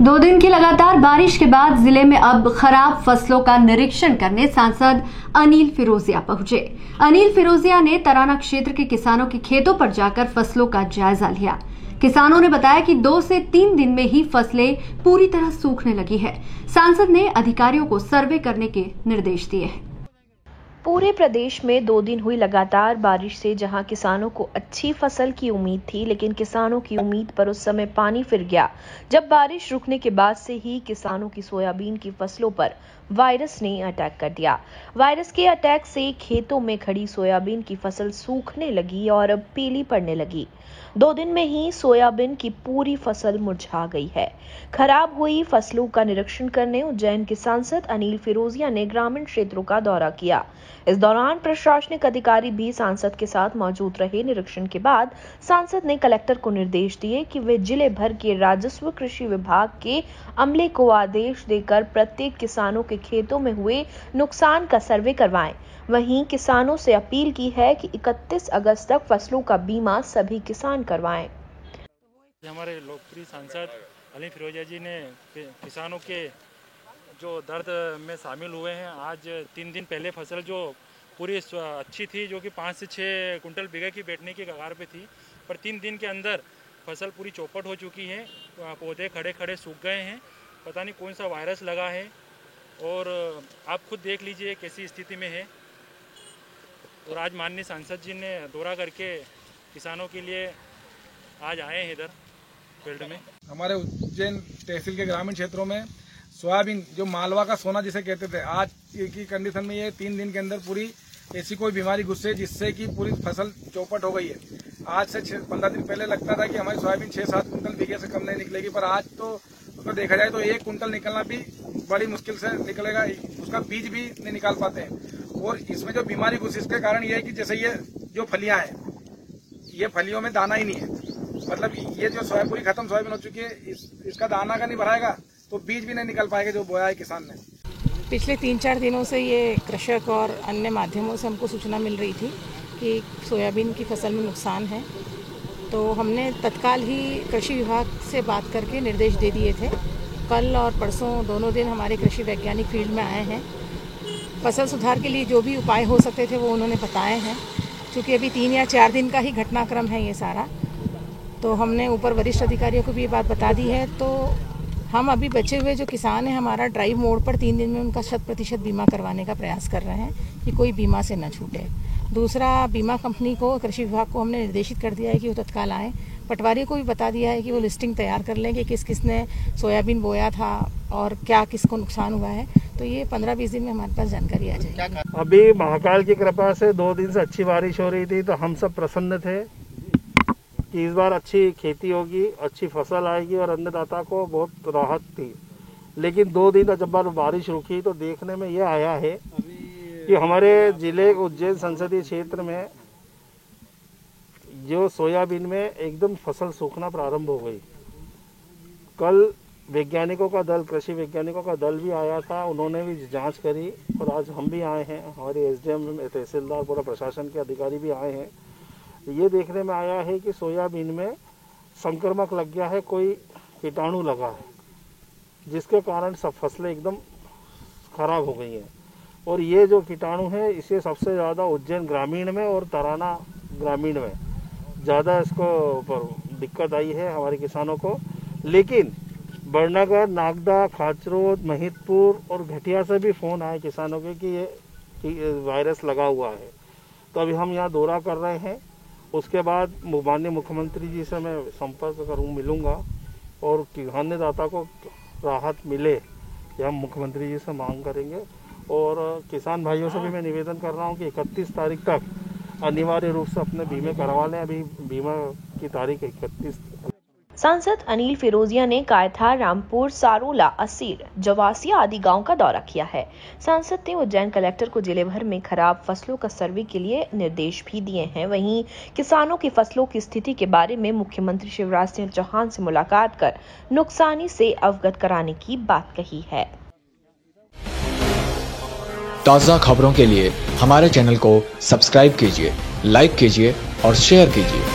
2 दिन की लगातार बारिश के बाद जिले में अब खराब फसलों का निरीक्षण करने सांसद अनिल फिरोजिया पहुंचे। अनिल फिरोजिया ने तराना क्षेत्र के किसानों के खेतों पर जाकर फसलों का जायजा लिया। किसानों ने बताया कि 2 से 3 दिन में ही फसलें पूरी तरह सूखने लगी है। सांसद ने अधिकारियों को सर्वे करने के निर्देश दिए हैं। पूरे प्रदेश में 2 दिन हुई लगातार बारिश से जहां किसानों को अच्छी फसल की उम्मीद थी, लेकिन किसानों की उम्मीद पर उस समय पानी फिर गया जब बारिश रुकने के बाद से ही किसानों की सोयाबीन की फसलों पर वायरस ने अटैक कर दिया। वायरस के अटैक से खेतों में खड़ी सोयाबीन की फसल सूखने लगी और पीली पड़ने लगी। 2 दिन में ही सोयाबीन की पूरी फसल मुरझा गई है। खराब हुई फसलों का निरीक्षण करने उज्जैन के सांसद अनिल फिरोजिया ने ग्रामीण क्षेत्रों का दौरा किया। इस दौरान प्रशासनिक अधिकारी भी सांसद के साथ मौजूद रहे। निरीक्षण के बाद सांसद ने कलेक्टर को निर्देश दिए कि वे जिले भर के राजस्व कृषि विभाग के अमले को आदेश देकर प्रत्येक किसानों के खेतों में हुए नुकसान का सर्वे करवाएं। वहीं किसानों से अपील की है कि 31 अगस्त तक फसलों का बीमा सभी किसान करवाएं। हमारे लोकप्रिय सांसद अनिल फिरोजिया जी ने किसानों के जो दर्द में शामिल हुए हैं। आज 3 दिन पहले फसल जो पूरी अच्छी थी, जो कि 5 से 6 कुंटल बीघे की बैठने की कगार पे थी, पर 3 दिन के अंदर फसल पूरी चौपट हो चुकी है। पौधे खड़े खड़े सूख गए हैं। पता नहीं कौन सा वायरस लगा है और आप खुद देख लीजिए कैसी स्थिति में है। और आज माननीय सांसद जी ने दौरा करके किसानों के लिए आज आए हैं इधर फील्ड में। हमारे उज्जैन तहसील के ग्रामीण क्षेत्रों में सोयाबीन, जो मालवा का सोना जिसे कहते थे, आज की कंडीशन में ये 3 दिन के अंदर पूरी ऐसी कोई बीमारी घुसे जिससे कि पूरी फसल चौपट हो गई है। आज से 15 दिन पहले लगता था कि हमारी सोयाबीन 6-7 कुंटल बीघे से कम नहीं निकलेगी, पर आज तो देखा जाए तो 1 कुंटल निकलना भी बड़ी मुश्किल से निकलेगा। उसका बीज भी नहीं निकाल पाते हैं। और इसमें जो बीमारी घुसी, इसके कारण ये है कि जैसे ये जो फलियां हैं, ये फलियों में दाना ही नहीं है। मतलब ये जो पूरी खत्म सोयाबीन हो चुकी है, इसका दाना का नहीं भराएगा तो बीज भी नहीं निकल पाएगा जो बोया है किसान ने। पिछले 3-4 दिनों से ये कृषक और अन्य माध्यमों से हमको सूचना मिल रही थी कि सोयाबीन की फसल में नुकसान है, तो हमने तत्काल ही कृषि विभाग से बात करके निर्देश दे दिए थे। कल और परसों दोनों दिन हमारे कृषि वैज्ञानिक फील्ड में आए हैं। फसल सुधार के लिए जो भी उपाय हो सकते थे वो उन्होंने बताए हैं। क्योंकि अभी 3 या 4 दिन का ही घटनाक्रम है ये सारा, तो हमने ऊपर वरिष्ठ अधिकारियों को भी ये बात बता दी है। तो हम अभी बचे हुए जो किसान हैं, हमारा ड्राइव मोड पर 3 दिन में उनका 100% बीमा करवाने का प्रयास कर रहे हैं कि कोई बीमा से न छूटे। दूसरा, बीमा कंपनी को, कृषि विभाग को हमने निर्देशित कर दिया है कि वो तत्काल आएँ। पटवारी को भी बता दिया है कि वो लिस्टिंग तैयार कर लें कि किस किस ने सोयाबीन बोया था और क्या किसको नुकसान हुआ है। तो ये 15-20 दिन में हमारे पास जानकारी आ जाएगी। अभी महाकाल की कृपा से 2 दिन से अच्छी बारिश हो रही थी, तो हम सब प्रसन्न थे कि इस बार अच्छी खेती होगी, अच्छी फसल आएगी और अन्नदाता को बहुत राहत थी। लेकिन 2 दिन जब बारिश रुकी तो देखने में ये आया है कि हमारे जिले उज्जैन संसदीय क्षेत्र में जो सोयाबीन में एकदम फसल सूखना प्रारंभ हो गई। कल वैज्ञानिकों का दल, कृषि वैज्ञानिकों का दल भी आया था, उन्होंने भी जांच करी और आज हम भी आए हैं, हमारे एसडीएम, तहसीलदार, पूरा प्रशासन के अधिकारी भी आए हैं। ये देखने में आया है कि सोयाबीन में संक्रमक लग गया है, कोई कीटाणु लगा है, जिसके कारण सब फसलें एकदम खराब हो गई हैं। और ये जो कीटाणु है, इसे सबसे ज़्यादा उज्जैन ग्रामीण में और तराना ग्रामीण में ज़्यादा इसको पर दिक्कत आई है हमारे किसानों को। लेकिन बड़नगर, नागदा, खाचरोद, महितपुर और घटिया से भी फ़ोन आए किसानों के कि ये वायरस लगा हुआ है। तो अभी हम यहाँ दौरा कर रहे हैं। उसके बाद माननीय मुख्यमंत्री जी से मैं संपर्क मिलूंगा और अन्नदाता को राहत मिले, ये हम मुख्यमंत्री जी से मांग करेंगे। और किसान भाइयों से भी मैं निवेदन कर रहा हूँ कि 31 तारीख तक अनिवार्य रूप से अपने बीमे करवा लें। अभी बीमा की तारीख 31। सांसद अनिल फिरोजिया ने कायथा, रामपुर, सारोला, असीर, जवासिया आदि गांव का दौरा किया है। सांसद ने उज्जैन कलेक्टर को जिले भर में खराब फसलों का सर्वे के लिए निर्देश भी दिए हैं। वहीं किसानों की फसलों की स्थिति के बारे में मुख्यमंत्री शिवराज सिंह चौहान से मुलाकात कर नुकसानी से अवगत कराने की बात कही है। ताज़ा खबरों के लिए हमारे चैनल को सब्सक्राइब कीजिए, लाइक कीजिए और शेयर कीजिए।